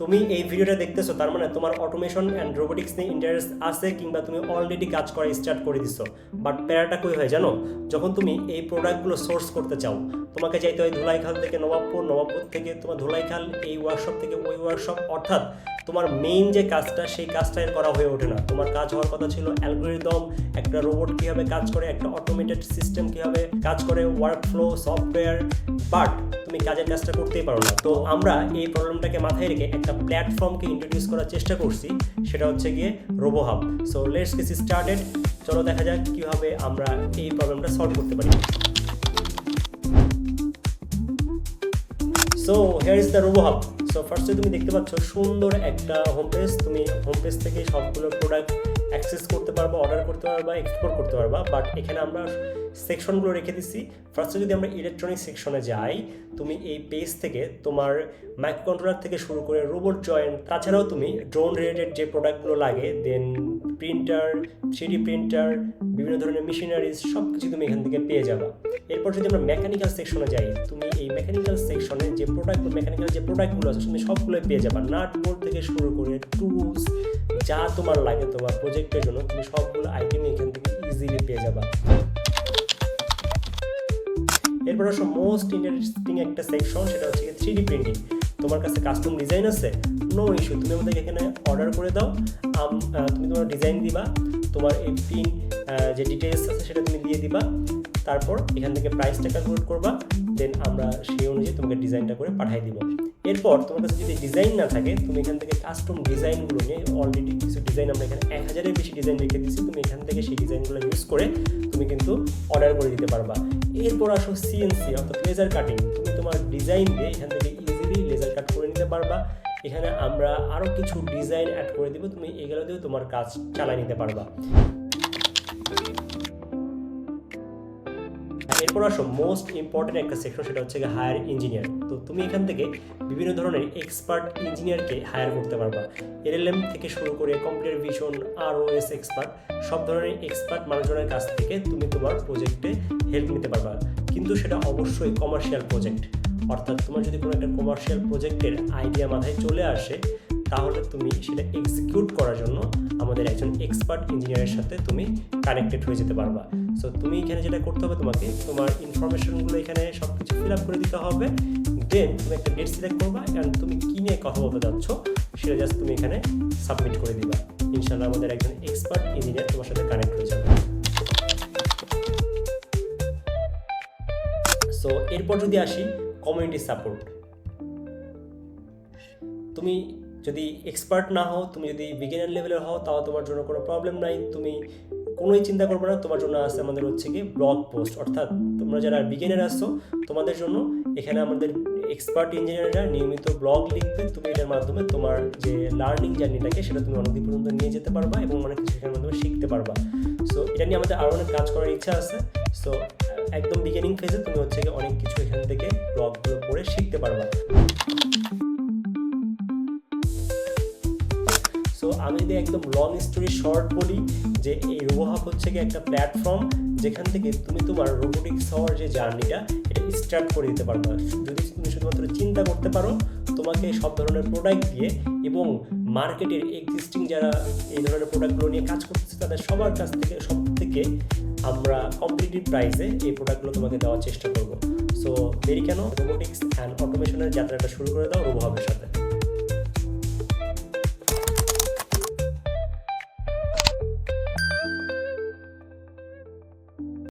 তুমি এই ভিডিওটা দেখতেছো, তার মানে তোমার অটোমেশন অ্যান্ড রোবোটিক্স নিয়ে ইন্টারেস্ট আছে, কিংবা তুমি অলরেডি কাজ করা স্টার্ট করে দিছো। বাট প্যারাটা কই হয় জানো? যখন তুমি এই প্রোডাক্টগুলো সোর্স করতে চাও, তোমাকে যাইতে হয় ধুলাইখাল থেকে নবাবপুর, নবাবপুর থেকে তোমার ধুলাইখাল, এই ওয়ার্কশপ থেকে ওই ওয়ার্কশপ, অর্থাৎ তোমার মেইন যে কাজটা সেই কাজটা এর করা হয়ে ওঠে না। তোমার কাজ হওয়ার কথা ছিল অ্যালগরিদম, একটা রোবট কীভাবে কাজ করে, একটা অটোমেটেড সিস্টেম কীভাবে কাজ করে, ওয়ার্কফ্লো, সফটওয়্যার, বাট তুমি কাজের কাজটা করতেই পারো না। তো আমরা এই প্রবলেমটাকে মাথায় রেখে একটা প্ল্যাটফর্মকে ইন্ট্রোডিউস করার চেষ্টা করছি, সেটা হচ্ছে গিয়ে Robohub. So let's get started. চলো দেখা যাক কীভাবে আমরা এই প্রবলেমটা সলভ করতে পারি। So here is the Robohub. So ফার্স্টে তুমি দেখতে পাচ্ছ সুন্দর একটা হোম পেজ। তুমি হোম পেজ থেকে সবগুলো প্রোডাক্ট অ্যাক্সেস করতে পারবা, অর্ডার করতে পারবা, এক্সপোর্ট করতে পারবা। বাট এখানে আমরা সেকশনগুলো রেখে দিচ্ছি। ফার্স্টে যদি আমরা ইলেকট্রনিক সেকশনে যাই, তুমি এই পেজ থেকে তোমার মাইক্রো কন্ট্রোলার থেকে শুরু করে রোবট জয়েন্ট, তাছাড়াও তুমি ড্রোন রিলেটেড যে প্রোডাক্টগুলো লাগে, দেন প্রিন্টার, 3D প্রিন্টার, বিভিন্ন ধরনের মেশিনারিজ, সব কিছু তুমি এখান থেকে পেয়ে যাবা। এরপর যদি আমরা মেকানিক্যাল সেকশনে যাই, তুমি এই মেকানিক্যাল সেকশনে যে প্রোডাক্টগুলো আছে তুমি সবগুলোই পেয়ে যাবা। নাট বোল্ট থেকে শুরু করে টুলস, যা তোমার লাগে তোমার প্রজেক্টের জন্য, তুমি সবগুলো আইটেম এখান থেকে ইজিলি পেয়ে যাবা। এরপর আসো মোস্ট ইন্টারেস্টিং একটা সেকশন, সেটা হচ্ছে 3D প্রিন্টিং। তোমার কাছে কাস্টম ডিজাইন আছে, নো ইস্যু, তুমি আমাদের এখানে অর্ডার করে দাও। তুমি তোমার ডিজাইন দিবা, তোমার এই প্রিন্ট যে ডিটেলস আছে সেটা তুমি দিয়ে দিবা। তারপর এখান থেকে প্রাইসটা ক্যালকুলেট করবা, দেন আমরা সেই অনুযায়ী তোমাকে ডিজাইনটা করে পাঠিয়ে দিব। এরপর তোমার কাছে যদি ডিজাইন না থাকে, তুমি এখান থেকে কাস্টম ডিজাইনগুলো নিয়ে, অলরেডি কিছু ডিজাইন আমরা এখানে 1000-এর বেশি ডিজাইন রেখে দিচ্ছি, তুমি এখান থেকে সেই ডিজাইনগুলো ইউজ করে তুমি কিন্তু অর্ডার করে দিতে পারবা। এরপর আসো সিএনসি অর্থাৎ লেজার কাটিং। তুমি তোমার ডিজাইন দিয়ে এখান থেকে ইজিলি লেজার কাট করে নিতে পারবা। এখানে আমরা আরও কিছু ডিজাইন অ্যাড করে দিব, তুমি এগুলো দিয়েও তোমার কাজ চালিয়ে নিতে পারবা। এরপর আসো মোস্ট ইম্পর্টেন্ট একটা সেকশন, সেটা হচ্ছে হায়ার ইঞ্জিনিয়ার। তো তুমি এখান থেকে বিভিন্ন ধরনের এক্সপার্ট ইঞ্জিনিয়ারকে হায়ার করতে পারবা। LLM থেকে শুরু করে কম্পিউটার ভিশন, ROS এক্সপার্ট, সব ধরনের এক্সপার্ট মানুষজনের কাছ থেকে তুমি তোমার প্রজেক্টে হেল্প নিতে পারবা। কিন্তু সেটা অবশ্যই কমার্শিয়াল প্রজেক্ট, অর্থাৎ তোমার যদি কোনো একটা কমার্শিয়াল প্রজেক্টের আইডিয়া মাথায় চলে আসে, তাহলে তুমি সেটা এক্সিকিউট করার জন্য আমাদের একজন এক্সপার্ট ইঞ্জিনিয়ারের সাথে তুমি কানেক্টেড হয়ে যেতে পারবা। সো তুমি এখানে যেটা করতে হবে, তোমাকে তোমার ইনফরমেশনগুলো এখানে সব কিছু ফিল আপ করে দিতে হবে। দেন তুমি একটা ডেট সিলেক্ট করবা, অ্যান্ড তুমি কী নিয়ে কথা বলতে যাচ্ছ সেটা জাস্ট তুমি এখানে সাবমিট করে দিবা। ইনশাআল্লাহ আমাদের একজন এক্সপার্ট ইঞ্জিনিয়ার তোমার সাথে কানেক্ট হয়ে যাবে। সো এরপর যদি আসি কমিউনিটি সাপোর্ট। তুমি যদি এক্সপার্ট না হও, তুমি যদি বিগিনার লেভেলের হও, তাও তোমার জন্য কোনো প্রবলেম নাই, তুমি কোনোই চিন্তা করবে না। তোমার জন্য আছে আমাদের হচ্ছে কি ব্লগ পোস্ট, অর্থাৎ তোমরা যারা বিগিনার আসছো তোমাদের জন্য এখানে আমাদের এক্সপার্ট ইঞ্জিনিয়াররা নিয়মিত ব্লগ লিখবে। তুমি এটার মাধ্যমে তোমার যে লার্নিং জার্নিটাকে সেটা তুমি অনেক দিন পর্যন্ত নিয়ে যেতে পারবা এবং অনেক কিছু এখানের মাধ্যমে শিখতে পারবা। সো এটা নিয়ে আমাদের আরও অনেক কাজ করার ইচ্ছা আছে। সো একদম বিগিনিং ফেজে তুমি হচ্ছে কি অনেক কিছু এখান থেকে ব্লগগুলো পড়ে শিখতে পারবা। সো আমি যদি একদম লং স্টোরি শর্ট বলি, যে এই রোবোহাব হচ্ছে কি একটা প্ল্যাটফর্ম যেখান থেকে তুমি তোমার রোবোটিক্স হওয়ার যে জার্নিটা এটা স্টার্ট করে দিতে পারবা। যদি তুমি শুধুমাত্র চিন্তা করতে পারো, তোমাকে সব ধরনের প্রোডাক্ট দিয়ে এবং মার্কেটের এক্সিস্টিং যারা এই ধরনের প্রোডাক্টগুলো নিয়ে কাজ করতেছে তাদের সবার কাছ থেকে সব থেকে আমরা কম্পিটিটিভ প্রাইসে এই প্রোডাক্টগুলো তোমাকে দেওয়ার চেষ্টা করবো। সো দেরি কেন, রোবোটিক্স অ্যান্ড অটোমেশনের যাত্রাটা শুরু করে দাও রোবোহাবের সাথে।